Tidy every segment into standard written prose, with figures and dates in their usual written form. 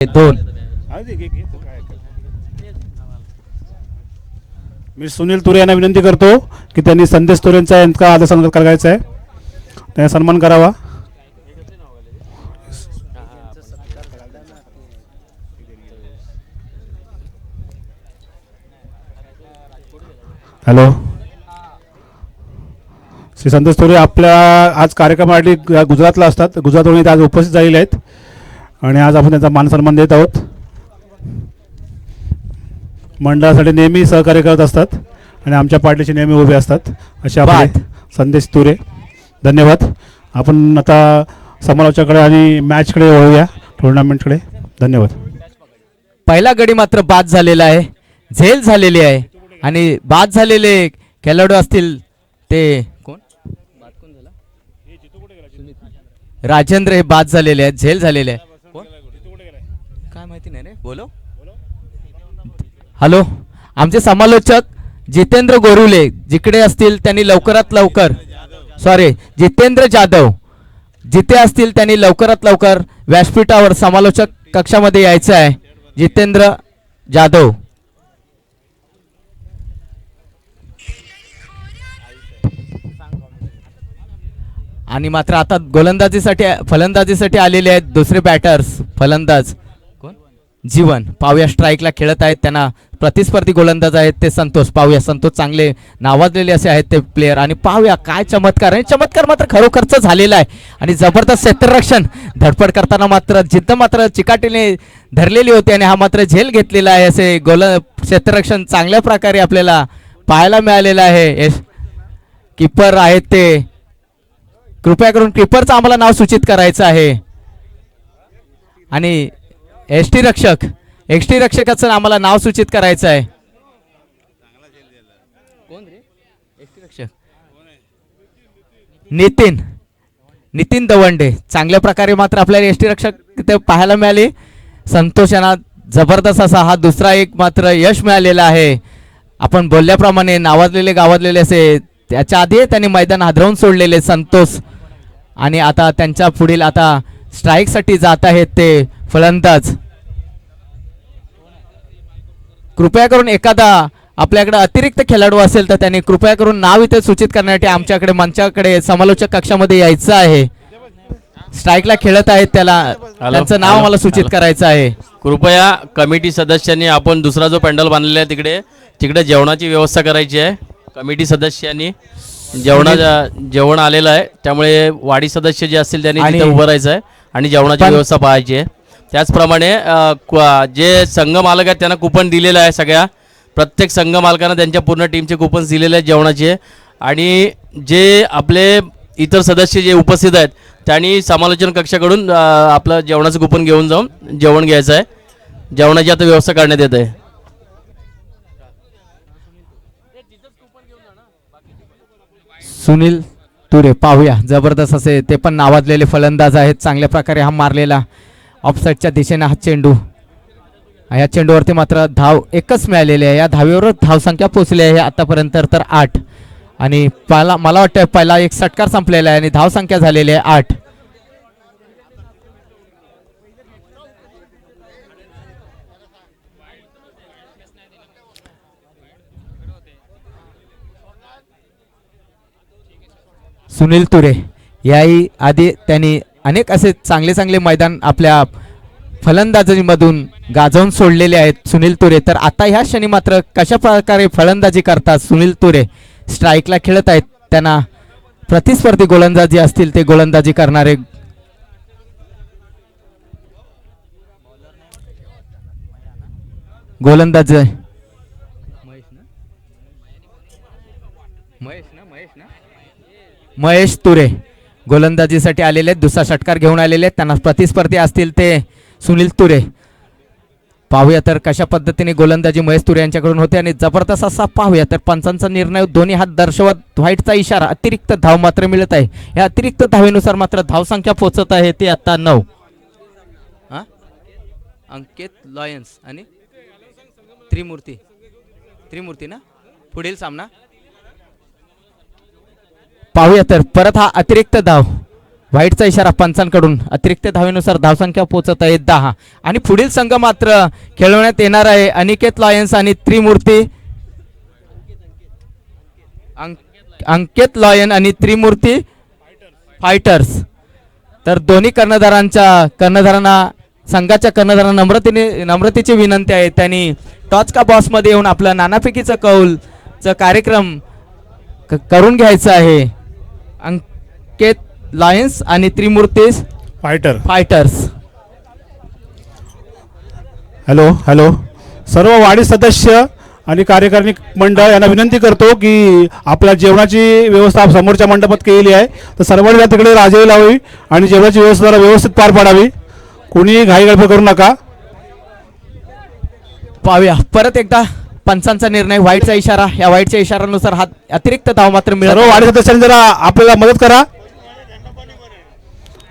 दोन. मी सुनील तुरे यांना विनंती करतो की त्यांनी संदेश तुरेंचा यांचा आदर सन्मान करायचा आहे, त्यांना सन्मान करावा. हॅलो, श्री संदेश तुरे आपल्या आज कार्यक्रमासाठी गुजरातला असतात, गुजरातवरून इथे आज उपस्थित झालेले आहेत आणि आज आपण त्यांचा मान सन्मान देत आहोत. मंडळासाठी नेहमी सहकार्य करत असतात आणि आमच्या पार्टीशी नेहमी उभे असतात असे आपले संदेश तुरे. धन्यवाद. आपण आता समालोचकाकडे आणि मॅचकडे वळूया, टुर्नामेंटकडे. धन्यवाद. पहिला गडी मात्र बाद झालेला आहे, झेल झालेली आहे आणि बाद झालेले खेळाडू असतील ते कोण? राजेंद्र हे बाद झालेले आहेत, झेल झालेले आहे. काय माहिती नाही रे, बोलो. हॅलो, आमचे समालोचक जितेंद्र गोरुले जिकडे असतील त्यांनी लवकरात लवकर, सॉरी जितेंद्र जाधव जिथे असतील त्यांनी लवकरात लवकर व्यासपीठावर समालोचक कक्षामध्ये यायचं आहे. जितेंद्र जाधव. आणि मात्र आता गोलंदाजीसाठी फलंदाजीसाठी आलेले आहेत दुसरे बॅटर्स. फलंदाज कोण? जीवन. पाहूया स्ट्राईकला खेळत आहेत, त्यांना प्रतिस्पर्धी गोलंदाज आहेत ते संतोष. पाहूया, संतोष चांगले नावाजलेले असे आहेत ते प्लेयर. आणि पाहूया काय चमत्कार आहे, चमत्कार मात्र खरोखरच झालेला आहे आणि जबरदस्त क्षेत्ररक्षण. धडपड करताना मात्र जिद्द मात्र चिकाटीने धरलेली होती आणि हा मात्र झेल घेतलेला आहे. असे क्षेत्ररक्षण चांगल्या प्रकारे आपल्याला पाहायला मिळालेलं आहे. कीपर आहेत ते, कृपया करून कीपरचं आम्हाला नाव सूचित करायचं आहे. आणि एक्सटी रक्षकाचं आम्हाला नाव सूचित करायचं आहे. कोण रे एक्सटी रक्षक? नितीन दवंडे. चांगल्या प्रकारे मात्र आपल्याला एक्सटी रक्षक तिथे पाहायला मिळाले. संतोष यांना जबरदस्त असा हा दुसरा एक मात्र यश मिळालेला आहे. आपण बोलल्याप्रमाणे नावाजलेले गावाजलेले असे त्याच्या आधी त्यांनी मैदान हादरवून सोडलेले संतोष. आणि आता त्यांच्या पुढील आता स्ट्राईकसाठी जात आहेत ते फलंदाज. कृपया करून एखादा आपल्याकडे अतिरिक्त खेळाडू असेल तर त्यांनी कृपया करून नाव इथे सूचित करण्यासाठी आमच्याकडे मंचाकडे समालोचक कक्षामध्ये यायचं आहे. स्ट्राईकला खेळत आहेत त्याला त्यांचं नाव मला सूचित करायचं आहे. कृपया कमिटी सदस्यांनी आपण दुसरा जो पॅन्डल बांधलेला आहे तिकडे जेवणाची व्यवस्था करायची आहे. कमिटी सदस्यांनी जेवण आलेलं आहे, त्यामुळे वाडी सदस्य जे असतील त्यांनी तिथे उभं राहायचं आहे आणि जेवणाची व्यवस्था पाहायची आहे. त्याचप्रमाणे जे संघ मालक आहेत त्यांना कुपन दिलेलं आहे. प्रत्येक संघ मालकांना त्यांच्या पूर्ण टीमचे कुपन्स दिलेले आहेत जेवणाचे. आणि जे आपले इतर सदस्य जे उपस्थित आहेत त्यांनी समालोचन कक्षाकडून आपलं जेवणाचं कुपन घेऊन जाऊन जेवण घ्यायचं आहे. जेवणाची आता व्यवस्था करण्यात येत आहे. सुनील तुरे. पाहूया, जबरदस्त असे ते पण नावाजलेले फलंदाज आहेत. चांगल्या प्रकारे हा मारलेला ऑफसाईडच्या दिशेने हा चेंडू. या चेंडूवरती मात्र धाव एकच मिळालेली आहे. या धावेवर धावसंख्या पोहोचली आहे आतापर्यंत तर 8. आणि मला वाटतं पहिला एक षटकार संपलेला आहे आणि धावसंख्या झालेली आहे 8. सुनील तुरे याही आधी त्यांनी अनेक असे चांगले मैदान आपल्या फलंदाजीमधून गाजवून सोडलेले आहेत सुनील तुरे. तर आता ह्या क्षणी मात्र कशा प्रकारे फलंदाजी करतात सुनील तुरे. स्ट्राईकला खेळत आहेत, त्यांना प्रतिस्पर्धी गोलंदाजी असतील ते गोलंदाजी करणारे गोलंदाज महेश तुरे गोलंदाजीसाठी आलेले आहेत. दुसरा षटकार घेऊन आलेले आहेत. त्यांना प्रतिस्पर्धी असतील ते सुनील तुरे. पाहूया तर कशा पद्धतीने गोलंदाजी महेश तुरे यांच्याकडून होते आणि जबरदस्त असा पाहूया तर पंचांचा निर्णय दोन्ही हात दर्शवत व्हाईटचा इशारा. अतिरिक्त धाव मात्र मिळत आहे. या अतिरिक्त धावेनुसार मात्र धावसंख्या पोहोचत आहे ते आता 9. अंकित लॉयन्स आणि त्रिमूर्ती ना पुढील सामना. पाहूया तर परत हा अतिरिक्त धाव व्हाईटचा इशारा पंचांकडून. अतिरिक्त धावेनुसार धावसंख्या पोहोचत आहे 10. आणि पुढील संघ मात्र खेळवण्यात येणार आहे अनिकेत लॉयन्स आणि त्रिमूर्ती अंकित लॉयन आणि त्रिमूर्ती फायटर्स. तर दोन्ही कर्णधारांना संघाच्या कर्णधारांना नम्रतेची विनंती आहे, त्यांनी टॉच का बॉसमध्ये येऊन आपलं नानाफेकीचं कौलचं कार्यक्रम करून घ्यायचं आहे. अंकित लायन्स आणि त्रिमूर्ती फायटर्स. हॅलो हॅलो, सर्व वाडी सदस्य आणि कार्यकारिणी मंडळ यांना विनंती करतो की आपल्या जेवणाची व्यवस्था समोरच्या मंडपात केलेली आहे, तर सर्वांनी तिकडे राजावी लावावी आणि जेवणाची व्यवस्था जरा व्यवस्थित पार पाडावी. कोणीही घाई गडबड करू नका. पाहूया परत एकदा पंचांचा निर्णय. व्हाईटचा इशारा. या व्हाईटच्या इशाऱ्यानुसार हा अतिरिक्त धाव मात्र मिळत. सर्व वाडी सदस्यांनी जरा आपल्याला मदत करा.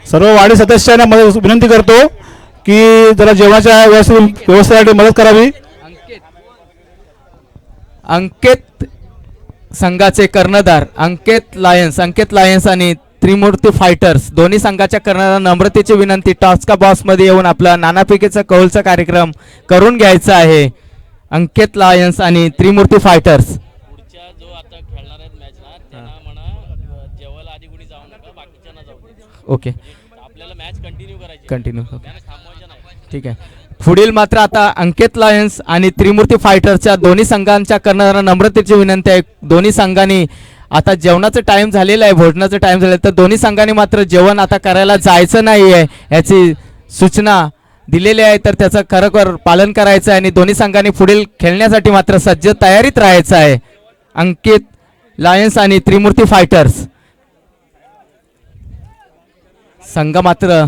सर्व वाडी सदस्यांना विनंती करतो की जरा जेवणाच्या व्यवस्थेसाठी मदत करावी. अंकित संघाचे कर्णधार अंकित लायन्स आणि त्रिमूर्ती फायटर्स दोन्ही संघाच्या कर्णधार नम्रतेची विनंती टॉस का बॉस मध्ये येऊन आपला नानाफेकीचा कौलचा कार्यक्रम करून घ्यायचा आहे. अंकित लायन्स आणि त्रिमूर्ती फायटर्स. पुढच्या जो आता खेळणार आहेत मॅच ना त्यांना म्हणा जेवायला आधी कोणी जाऊ नका, बाकीच्यांना जाऊ दे. ओके, आपल्याला मॅच कंटिन्यू करायची, कंटिन्यू. मॅच थांबवायच्या नाही. ठीक आहे. पुढील मात्र आता अंकित लायन्स आणि त्रिमूर्ती फायटर्सच्या दोन्ही संघांच्या कर्णधारांना नम्रतेची विनंती आहे. दोन्ही संघांनी आता जेवणाचं टाइम झालेलं आहे, भोजनाचं टाइम झालं, तर दोन्ही संघांनी मात्र जेवण आता करायला जायचं नाही आहे याची सूचना दिलेली आहे. तर त्याचं खरोखर पालन करायचं आहे आणि दोन्ही संघांनी पुढील खेळण्यासाठी मात्र सज्ज तयारीत राहायचं आहे. अंकित लायन्स आणि त्रिमूर्ती फायटर्स संघ मात्र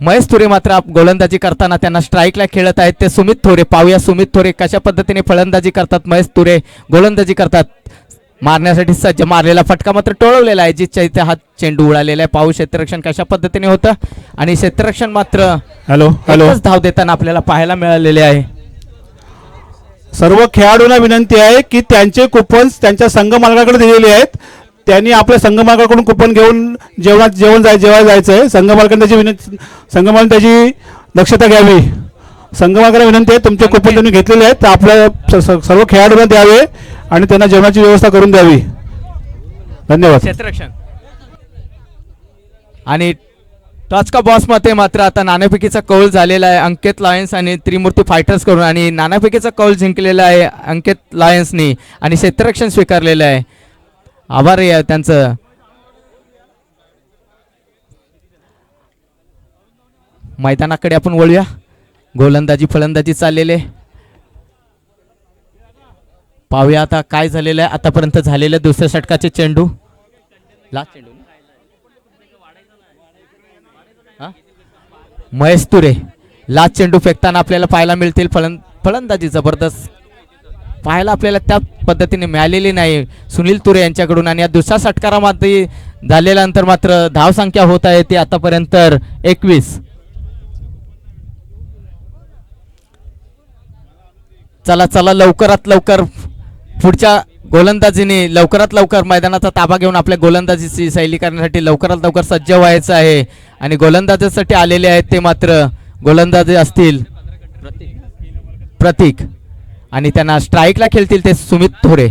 महेश थोरे मात्र गोलंदाजी करताना त्यांना स्ट्राईकला खेळत आहेत ते सुमित थोरे. पाहूया सुमित थोरे कशा पद्धतीने फलंदाजी करतात. महेश थोरे गोलंदाजी करतात. मारण्यासाठी सज्ज. मारलेला फटका मात्र टोळवलेला आहे. जिथच्या इथे हा चेंडू उडालेला आहे. पाहू क्षेत्ररक्षण कशा पद्धतीने होतं आणि क्षेत्ररक्षण मात्र हॅलो हॅलो धाव देताना आपल्याला पाहायला मिळालेले आहे. सर्व खेळाडूंना विनंती आहे की त्यांचे कुपन्स त्यांच्या संघ मालकाकडे दिलेले आहेत. त्यांनी आपल्या संघ मालकाकडून कुपन घेऊन जेवायला जायचं आहे. संघ मालकांनी त्याची दक्षता घ्यावी. संघ मालकाला विनंती आहे तुमचे कुपन त्यांनी घेतलेले आहेत तर आपल्या सर्व खेळाडूंना द्यावे आणि त्यांना जेवणाची व्यवस्था करून द्यावी. धन्यवाद. क्षेत्ररक्षण आणि टॉच का बॉस मध्ये मात्र आता नाणेफेकीचा कौल झालेला आहे अंकित लायन्स आणि त्रिमूर्ती फायटर्स करून आणि नाणेफेकीचा कौल जिंकलेला आहे अंकित लायन्सनी आणि क्षेत्ररक्षण स्वीकारलेलं आहे. आभारी आहे त्यांचं. मैदानाकडे आपण वळूया. गोलंदाजी फलंदाजी चाललेले पाहूया आता काय झालेलं आहे. आतापर्यंत झालेल्या दुसऱ्या षटकाचे चेंडू लास्ट चेंडू महेश तुरे लास्ट चेंडू फेकताना आपल्याला पाहायला मिळतील. फलंदाजी जबरदस्त पाहायला आपल्याला त्या पद्धतीने मिळालेली नाही सुनील तुरे यांच्याकडून. आणि या दुसऱ्या षटकारामध्ये झालेल्यानंतर मात्र धावसंख्या होत आहे ती आतापर्यंत 21. चला चला लवकरात लवकर पुढच्या गोलंदाजीने लवकरात लवकर मैदानाचा ताबा घेऊन आपल्या गोलंदाजीची शैली करण्यासाठी लवकरात लवकर सज्ज व्हायचं आहे. आणि गोलंदाजीसाठी आलेले आहेत ते मात्र गोलंदाजी असतील प्रतीक आणि त्यांना स्ट्राईकला खेळतील ते सुमित थोरे.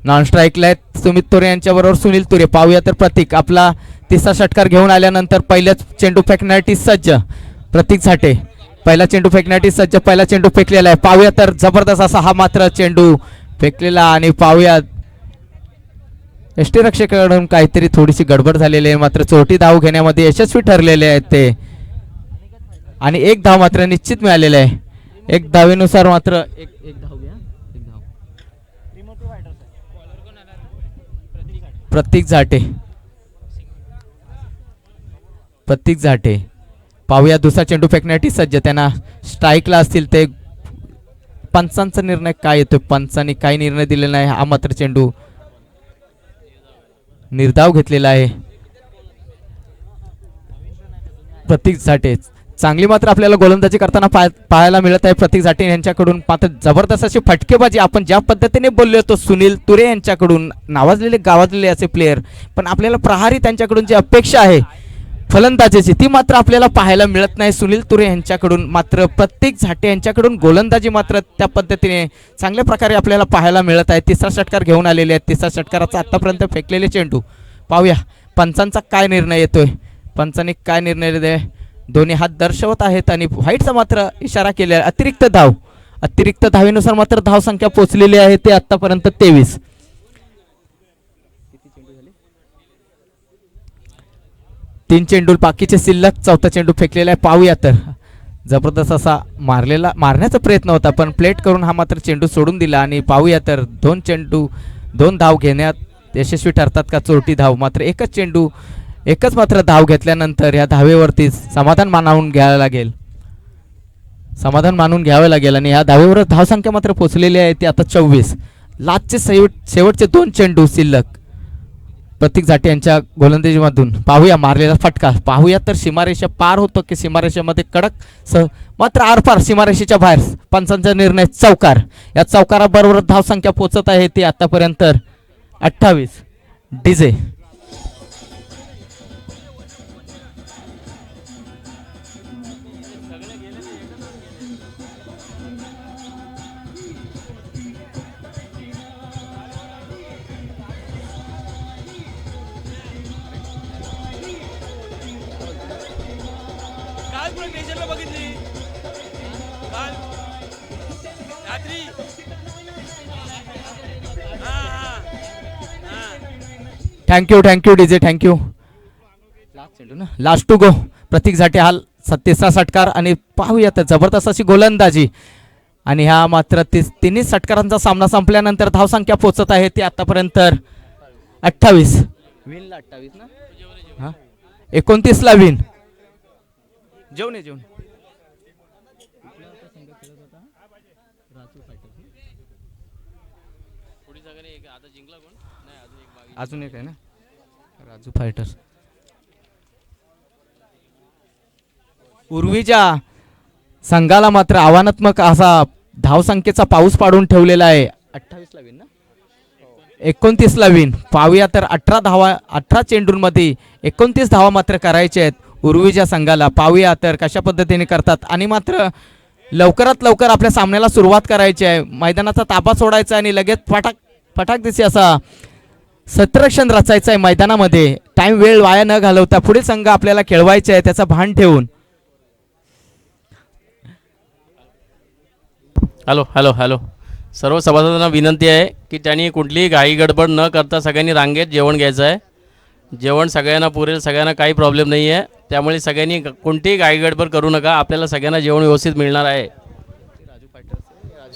नॉन स्ट्राईकला आहेत सुमित थोरे यांच्याबरोबर सुनील तुरे. पाहूया तर प्रतीक आपला तिसरा षटकार घेऊन आल्यानंतर पहिल्याच चेंडू फेकण्यासाठी सज्ज प्रतीक झाटे. पहिला चेंडू फेकण्यासाठी सज्ज. पहिला चेंडू फेकलेला आहे. पाहूया तर जबरदस्त असा हा मात्र चेंडू फेकलेला आणि पाहूया यष्टीरक्षकाकडून काहीतरी थोडीशी गडबड झालेली आहे मात्र चोटी धाव घेण्यामध्ये यशस्वी ठरलेले आहेत ते. आणि एक धाव मात्र निश्चित मिळालेले आहे. एक धावेनुसार मात्र एक धाव घ्या. प्रतीक झाटे पाहूया दुसरा चेंडू फेकण्यासाठी सज्ज. त्यांना स्ट्राईकला असतील ते. पंचांचा निर्णय काय येतो. पंचांनी काही निर्णय दिलेला नाही. हा मात्र चेंडू निर्धाव घेतलेला आहे. प्रतीक झाटे चांगली मात्र आपल्याला गोलंदाजी करताना पाहायला मिळत आहे. प्रतीक झाटे यांच्याकडून मात्र जबरदस्त अशी फटकेबाजी आपण ज्या पद्धतीने बोललो होतो सुनील तुरे यांच्याकडून नावाजलेले गावाजलेले असे प्लेयर पण आपल्याला प्रहारी त्यांच्याकडून जी अपेक्षा आहे फलंदाजीची ती मात्र आपल्याला पाहायला मिळत नाही. सुनील तुरे यांच्याकडून मात्र प्रत्येक झाटे यांच्याकडून गोलंदाजी मात्र त्या पद्धतीने चांगल्या प्रकारे आपल्याला पाहायला मिळत आहे. तिसरा षटकार घेऊन आलेले आहेत. तिसरा षटकाराचा आतापर्यंत फेकलेले चेंडू पाहूया पंचांचा काय निर्णय येतोय. पंचांनी काय निर्णय दिले. दोन्ही हात दर्शवत आहेत आणि व्हाईटचा मात्र इशारा केला. अतिरिक्त धावेनुसार मात्र धावसंख्या पोहोचलेली आहे ते आतापर्यंत 23. 3 चेंडू बाकीचे शिल्लक. चौथा चेंडू फेकलेला आहे. पाहूया तर जबरदस्त असा मारण्याचा प्रयत्न होता पण प्लेट करून हा मात्र चेंडू सोडून दिला. आणि पाहूया तर 2 चेंडू 2 धाव घेण्यात यशस्वी ठरतात का चोरटी धाव. मात्र एकच मात्र धाव घेतल्यानंतर या धावेवरती समाधान मानून घ्यावं लागेल आणि या धावेवर धावसंख्या मात्र पोहोचलेली आहे ती आता 24. लास्टचे शेवटचे 2 चेंडू शिल्लक प्रतीक झाटे यांच्या गोलंदाजीमधून. पाहूया मारलेला फटका. पाहूया तर सीमारेषा पार होतो की सीमारेषेमध्ये कडक मात्र आरपार सीमारेषेच्या बाहेर. पंचांचा निर्णय चौकार. या चौकाराबरोबर धावसंख्या पोहोचत आहे ती आतापर्यंत 28. DJ thank you DJ thank you. Last two to. Pratik झाटे हा 37 षटकार आणि पाहूया तर जबरदस्त अशी गोलंदाजी. आणि ह्या मात्र तिन्ही षटकारांचा सामना संपल्यानंतर धावसंख्या पोहोचत आहे ती आतापर्यंत 28. विनला 28 ना. हा 29 ला विन. जेवण अजून एक आहे ना राजू फायटर्स. उर्वीच्या संघाला मात्र आव्हानात्मक असा धावसंख्येचा पाऊस पाडून ठेवलेला आहे. 28 ला विन ना 29 ला विन. पाहूया तर 18 चेंडूंमध्ये 29 धावा मात्र करायचे आहेत उर्वीच्या संघाला. पाहूया तर कशा पद्धतीने करतात. आणि मात्र लवकरात लवकर आपल्या सामन्याला सुरुवात करायची आहे. मैदानाचा ताबा सोडायचा आणि लगेच फटाक दिसे असा सत्रक्षण रचायचं आहे मैदानामध्ये. टाइम वेळ वाया न घालवता पुढील संघ आपल्याला खेळवायचे आहे त्याचा भान ठेवून. हॅलो सर्व सभासदांना विनंती आहे की त्यांनी कुठलीही घाई गडबड न करता सगळ्यांनी रांगेत जेवण घ्यायचं आहे. जेवण सगळ्यांना पुरेल. सगळ्यांना काही प्रॉब्लेम नाही आहे. त्यामुळे सगळ्यांनी कोणतीही घाई गडबड करू नका. आपल्याला सगळ्यांना जेवण व्यवस्थित मिळणार आहे.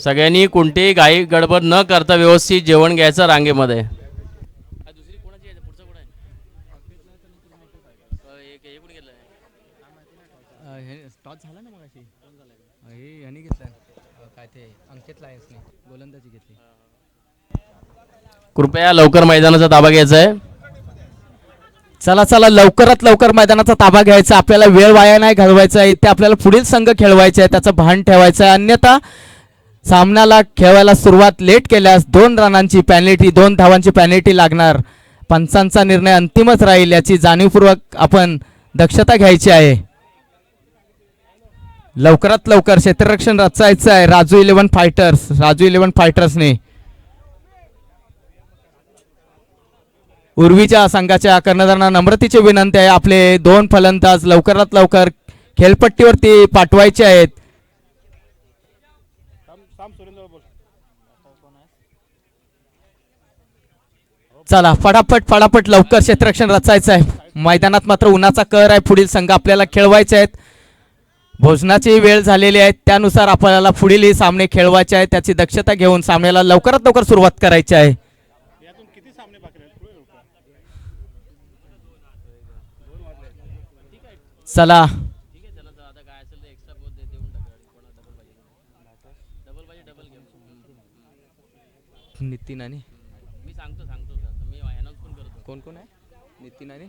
सगळ्यांनी कोणतीही घाई गडबड न करता व्यवस्थित जेवण घ्यायचं रांगेमध्ये. टॉस झाला ना मगाशी. हे यांनी घेतला काय ते अंकित लायन्सने गोलंदाजी घेतली. कृपया लवकर मैदानाचा ताबा घ्यायचा आहे. चला लवकरात लवकर मैदानाचा ताबा घ्यायचा. आपल्याला वेळ वाया नाही घालवायचा आहे. ते आपल्याला पुढील संघ खेळवायचे आहे त्याचं भान ठेवायचं आहे. अन्यथा सामन्याला खेळवायला सुरुवात लेट केल्यास 2 रनांची पॅनल्टी 2 धावांची पॅनल्टी लागणार. पंचांचा निर्णय अंतिमच राहील याची जाणीवपूर्वक आपण दक्षता घ्यायची आहे. लवकरात लवकर क्षेत्ररक्षण रचायचं आहे राजू 11 फायटर्सने. उर्वीच्या संघाच्या कर्णधारांना नम्रतेची विनंती आहे. आपले 2 फलंदाज लवकरात लवकर खेळपट्टीवरती पाठवायचे आहेत. चला फटाफट लवकर क्षेत्ररक्षण रचायचं आहे. मैदानात मात्र उन्हाचा कहर आहे. पुढील संघ आपल्याला खेळवायचे आहेत. भोजनाची वेळ झालेली आहे त्यानुसार आपल्याला पुढील सामने खेळवायचे आहेत. त्याची दक्षता घेऊन सामन्याला लवकरात लवकर सुरुवात करायची आहे. चला नितीन आणि कोण आहे नितीन आणि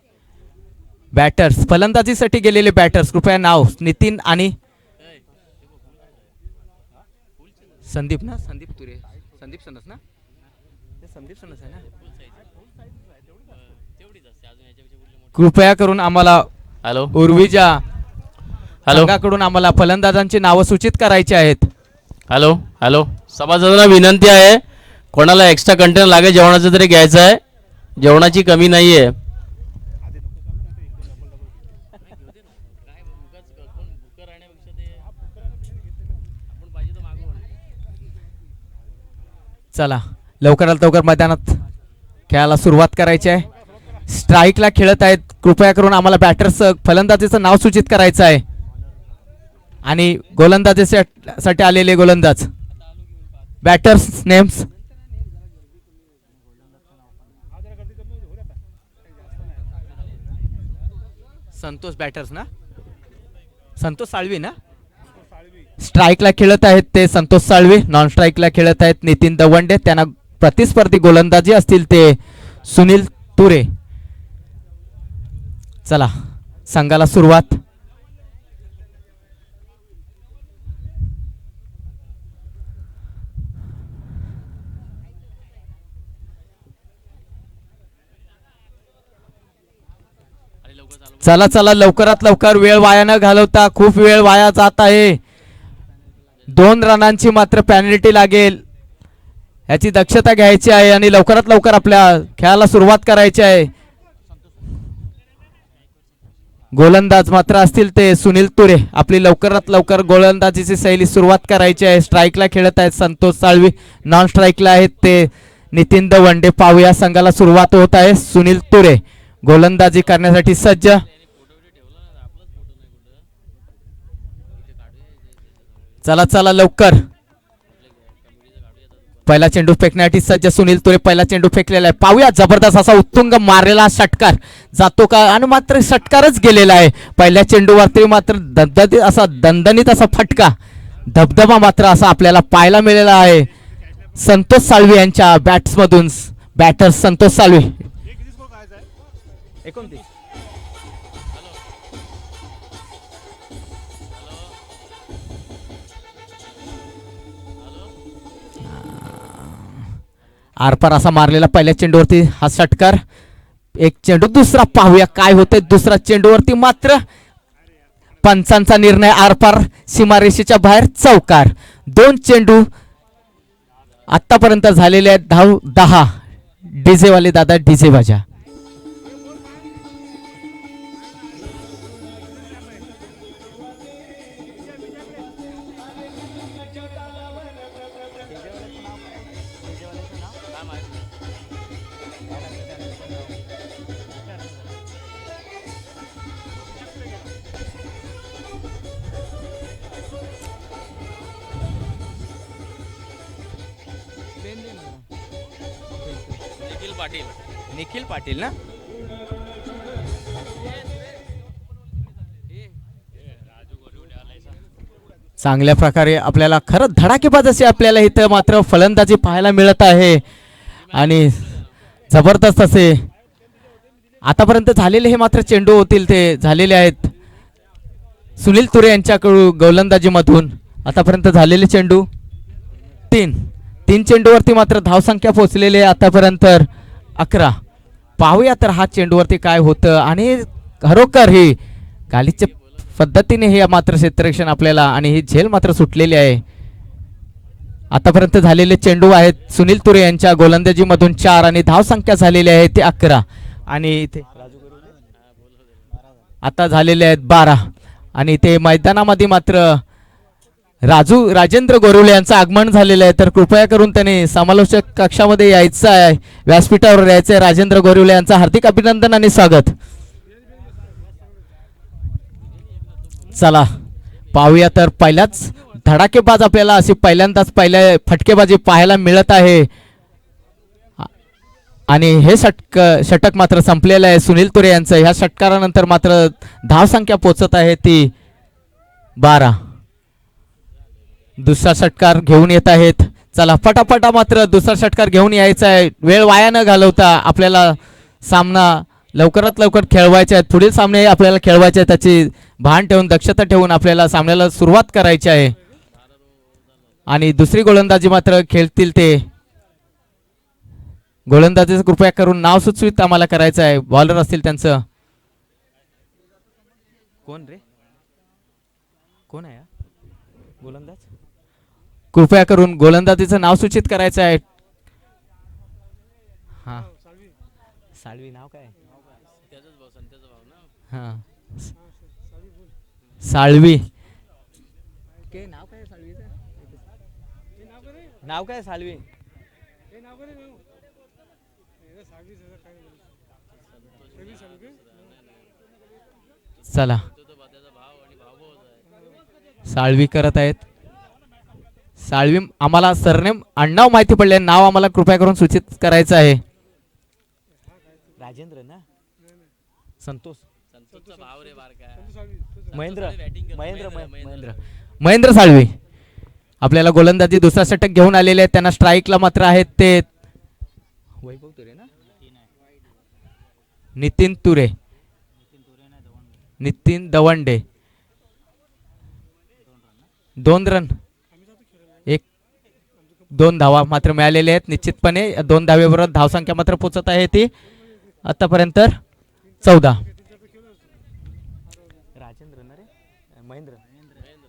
बॅटर्स फलंदाजीसाठी गेलेले बॅटर्स कृपया नाव नितीन आणि संदीप ना संदीप तुरे संदीप सनस ना संदीप सनस आहे ना. कृपया करून आम्हाला हॅलो उर्विजा हॅलो संघाकडून आम्हाला फलंदाजांची नावं सूचित करायची आहेत. हॅलो हॅलो सभासदांना विनंती आहे, कोणाला एक्स्ट्रा कंटेनर लागेल जेवणाचं तरी घ्यायचं आहे, जेवणाची कमी नाही आहे. चला लवकरात लवकर मैदानात खेळायला सुरुवात करायची आहे. स्ट्राईकला खेळत आहेत, कृपया करून आम्हाला बॅटर्स फलंदाजीचं नाव सूचित करायचं आहे आणि गोलंदाजीसाठी आलेले गोलंदाज बॅटर्स नेम्स. संतोष बॅटर्स ना, संतोष साळवी ना. स्ट्राईकला खेळत आहेत ते संतोष साळवी, नॉन स्ट्राईकला खेळत आहेत नितीन दवंडे, त्यांना प्रतिस्पर्धी गोलंदाजी असतील ते सुनील तुरे. चला संघाला सुरुवात. चला चला लवकरात लवकर, वेळ वाया न घालवता, खूप वेळ वाया जात आहे. 2 रनांची मात्र पॅनल्टी लागेल, याची दक्षता घ्यायची आहे आणि लवकरात लवकर आपल्या खेळाला सुरुवात करायची आहे. गोलंदाज मात्र असतील ते सुनील तुरे, आपली लवकरात लवकर गोलंदाजीची शैली सुरुवात करायची आहे. स्ट्राईकला खेळत आहेत संतोष साळवी, नॉन स्ट्राईकला आहेत ते नितीन दवंडे. पाहूया संघाला सुरुवात होत आहे. सुनील तुरे गोलंदाजी करण्यासाठी सज्ज. चला चला लवकर, पहिला चेंडू फेकण्यासाठी सज्ज सुनील तुरे. पहिला चेंडू फेकलेला आहे, पाहूया जबरदस्त असा उत्तुंग मारलेला षटकार जातो का, आणि मात्र षटकारच गेलेला आहे. पहिल्या चेंडूवरती मात्र दणदणीत असा फटका, धबधबा मात्र असा आपल्याला पाहायला मिळाला आहे संतोष साळवी यांच्या बॅट्समधून. बॅटर संतोष साळवी. आरपार असा मारलेला पहिल्या चेंडूवरती हा षटकार. एक चेंडू, दुसरा पाहूया काय होतंय. दुसरा चेंडूवरती मात्र पंचांचा निर्णय, आरपार सीमारेषेच्या बाहेर चौकार. 2 चेंडू आतापर्यंत झालेले आहेत. धाव 10. डीजे वाले दादा डीजे वाजा. निखिल पाटील ना. चांगल्या प्रकारे आपल्याला खरं धडाकेबाज असे आपल्याला इथं मात्र फलंदाजी पाहायला मिळत आहे आणि जबरदस्त असे आतापर्यंत झालेले हे मात्र चेंडू होतील ते झालेले आहेत. सुनील तुरे यांच्याकडून गोलंदाजीमधून आतापर्यंत झालेले चेंडू 3 चेंडूवरती मात्र धावसंख्या पोहोचलेली आहे आतापर्यंत 11. पाहूया तर हा चेंडूवरती काय होतं आणि खरोखर ही गालीच्या पद्धतीने हे मात्र क्षेत्ररक्षण आपल्याला आणि ही झेल मात्र सुटलेली आहे. आतापर्यंत झालेले चेंडू आहेत सुनील तुरे यांच्या गोलंदाजीमधून 4 आणि धावसंख्या झालेली आहे ते 11 आणि इथे आता झालेले आहेत 12 आणि ते मैदानामध्ये मात्र राजेंद्र गोरिवले यांचं आगमन झालेलं आहे. तर कृपया करून त्यांनी समालोचक कक्षामध्ये यायचं आहे, व्यासपीठावर यायचं आहे. राजेंद्र गोरिवले यांचं हार्दिक अभिनंदन आणि स्वागत. चला पाहूया तर पहिल्याच धडाकेबाज आपल्याला अशी पहिल्यांदाच पहिल्या फटकेबाजी पाहायला मिळत आहे आणि हे षटक मात्र संपलेलं आहे सुनील तुरे यांचं. ह्या षटकारानंतर मात्र धावसंख्या पोचत आहे ती 12. दुसरा षटकार घेऊन येत आहेत. चला पटापटा मात्र दुसरा षटकार घेऊन यायचा आहे. वेळ वाया न घालवता आपल्याला सामना लवकरात लवकर खेळवायचे आहेत. पुढील सामने आपल्याला खेळवायचे आहेत, त्याची भान ठेवून दक्षता ठेवून आपल्याला सामन्याला सुरुवात करायची आहे. आणि दुसरी गोलंदाजी मात्र खेळतील ते गोलंदाजीचं कृपया करून नाव सुचवित आम्हाला करायचं आहे. बॉलर असतील त्यांचं कोण रे कोण आहे गोलंदाज कृपया करून गोलंदाजीचं नाव सूचित करायचं आहे हा साळवी नाव काय हा साळवी नाव काय साळवीचं नाव काय साळवी चला साळवी करत आहेत साळवी आम्हाला सरनेम आडनाव माहिती पडले नाव आम्हाला कृपया करून सूचित करायचं आहे राजेंद्र ना संतोष महेंद्र महेंद्र महेंद्र महेंद्र साळवी आपल्याला गोलंदाजी दुसरा षटक घेऊन आलेले आहेत त्यांना स्ट्राईकला मात्र आहेत ते वैभव तुरे ना नितीन तुरे नितीन दवंडे 2 रन 2 धावा मात्र मिळालेले आहेत निश्चितपणे 2 धावेबरोबर धावसंख्या मात्र पोचत आहे ती आतापर्यंत 14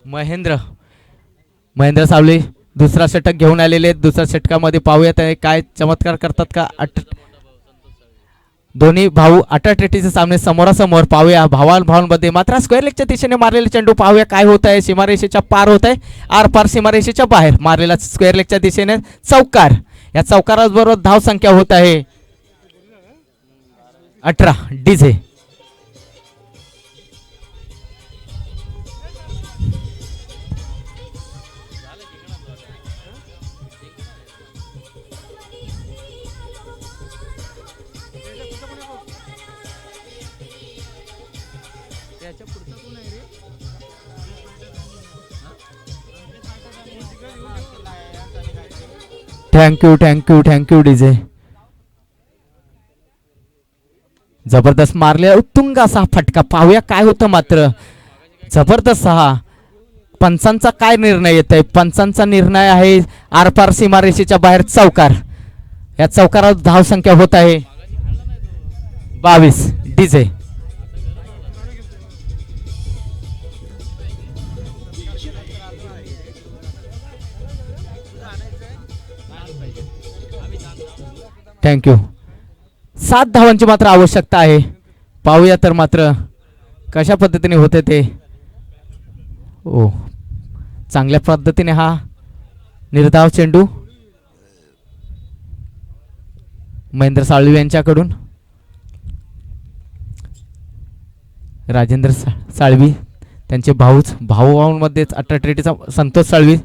महेंद्र महेंद्र सावली दुसरा षटक घेऊन आलेले आहेत दुसऱ्या षटकामध्ये पाहूयात काय चमत्कार करतात का दोन्ही भाऊ अटाटेटीचे सामने समोरासमोर पाहूया भावांमध्ये मात्र स्क्वेअर लेगच्या दिशेने मारलेले चेंडू पाहूया काय होत आहे सीमारेषेच्या पार होत आहे आर पार सीमारेषेच्या बाहेर मारलेला स्क्वेअर लेगच्या दिशेने चौकार या चौकाराबरोबर धाव संख्या होत आहे 18 डीजे थँक्यू डीजे जबरदस्त मारले उत्तुंग असा फटका पाहूया काय होतं मात्र जबरदस्त हा पंचांचा काय निर्णय येत आहे पंचांचा निर्णय आहे आरपार सीमारेषेच्या बाहेर चौकार या चौकारात धाव संख्या होत आहे 22 डीजे थँक्यू 7 धावांची मात्र आवश्यकता आहे पाहूया तर मात्र कशा पद्धतीने होते ते ओ चांगल्या पद्धतीने हा निर्धाव चेंडू महेंद्र साळवी यांच्याकडून राजेंद्र साळवी त्यांचे भाऊंमध्येच अट्टाट्रेटीचा संतोष साळवी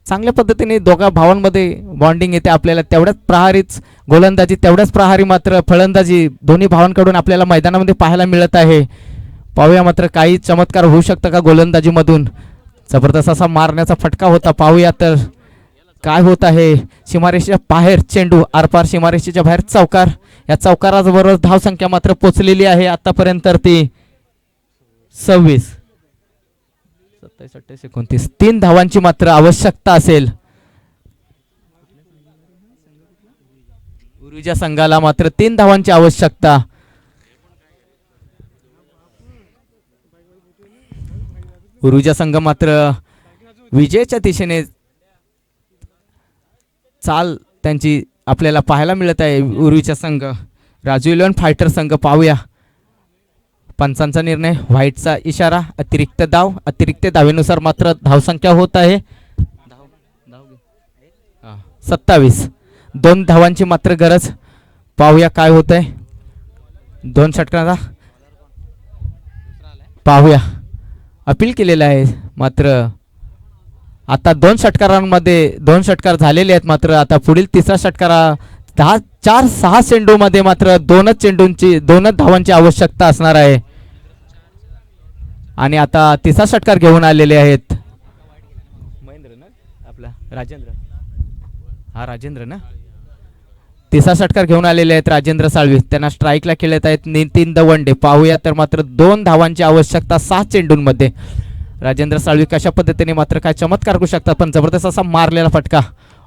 चांगल्या पद्धतीने दोघा भावांमध्ये बॉन्डिंग येते आपल्याला तेवढ्याच प्रहारीच गोलंदाजी तेवढ्याच प्रहारी मात्र फलंदाजी दोन्ही भावांकडून आपल्याला मैदानामध्ये पाहायला मिळत आहे पाहूया मात्र काही चमत्कार होऊ शकतं का गोलंदाजीमधून जबरदस्त असा मारण्याचा फटका होता पाहूया तर काय होत आहे सीमारेषेच्या बाहेर चेंडू आरपार सीमारेषेच्या बाहेर चौकार या चौकाराबरोबर धाव संख्या मात्र पोचलेली आहे आतापर्यंत ती 26 27 28 29 3 धावांची मात्र आवश्यकता असेल उरुजा संघाला मात्र 3 धावांची आवश्यकता उरुजा संघ मात्र विजयाच्या दिशेने चाल त्यांची आपल्याला पाहायला मिळत आहे उरुजा संघ राजू 11 फायटर संघ पाहूया पंचांचा निर्णय व्हाईटचा इशारा अतिरिक्त धावेनुसार मात्र धावसंख्या होत आहे 27 2 धावांची मात्र गरज पाहूया काय होत आहे 2 षटकांचा पाहूया अपील केलेलं आहे मात्र आता 2 षटकारांमध्ये 2 षटकार झालेले आहेत मात्र आता पुढील तिसरा षटकारा 4-6 चेंडू मध्ये मात्र 2 धावांची आवश्यकता असणार आहे आणि आता तिसरा षटकार घेऊन आलेले आहेत महेंद्र ना आपला राजेंद्र ना तिसरा षटकार घेऊन आलेले आहेत राजेंद्र साळवी त्यांना स्ट्राईकला खेळत आहेत नितीन दवंडे पाहूया तर मात्र 2 धावांची आवश्यकता 6 चेंडूंमध्ये राजेंद्र साळवी कशा पद्धतीने मात्र काय चमत्कार करू शकतात पण जबरदस्त असा मारलेला फटका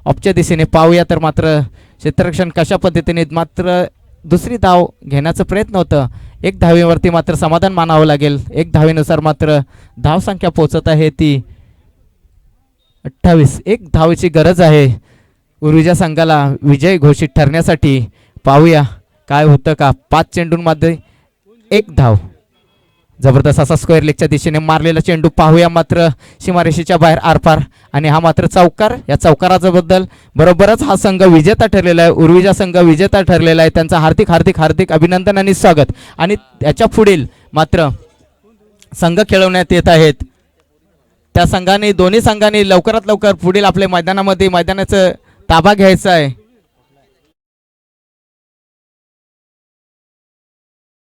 ऑफच्या दिशेने पाहूया तर मात्र क्षेत्ररक्षण कशा पद्धतीने मात्र दुसरी धाव घेण्याचा प्रयत्न होतं एक धावेवरती मात्र समाधान मानावं लागेल. एक धावेनुसार मात्र धावसंख्या पोहोचत आहे ती 28. एक धावेची गरज आहे उरुजा संघाला विजय घोषित ठरण्यासाठी. पाहूया काय होतं का. 5 चेंडूंमध्ये 1 धाव. जबरदस्त असा स्क्वेअर लेगच्या दिशेने मारलेला चेंडू. पाहूया मात्र सीमारेषेच्या बाहेर आरपार आणि हा मात्र चौकार. या चौकाराच्या बद्दल बरोबरच हा संघ विजेता ठरलेला आहे. उर्विजा संघ विजेता ठरलेला आहे. त्यांचा हार्दिक हार्दिक हार्दिक अभिनंदन आणि स्वागत. आणि त्याच्या पुढील मात्र संघ खेळवण्यात येत आहेत. त्या संघाने दोन्ही संघांनी लवकरात लवकर पुढील आपल्या मैदानामध्ये मैदानाचं ताबा घ्यायचा आहे.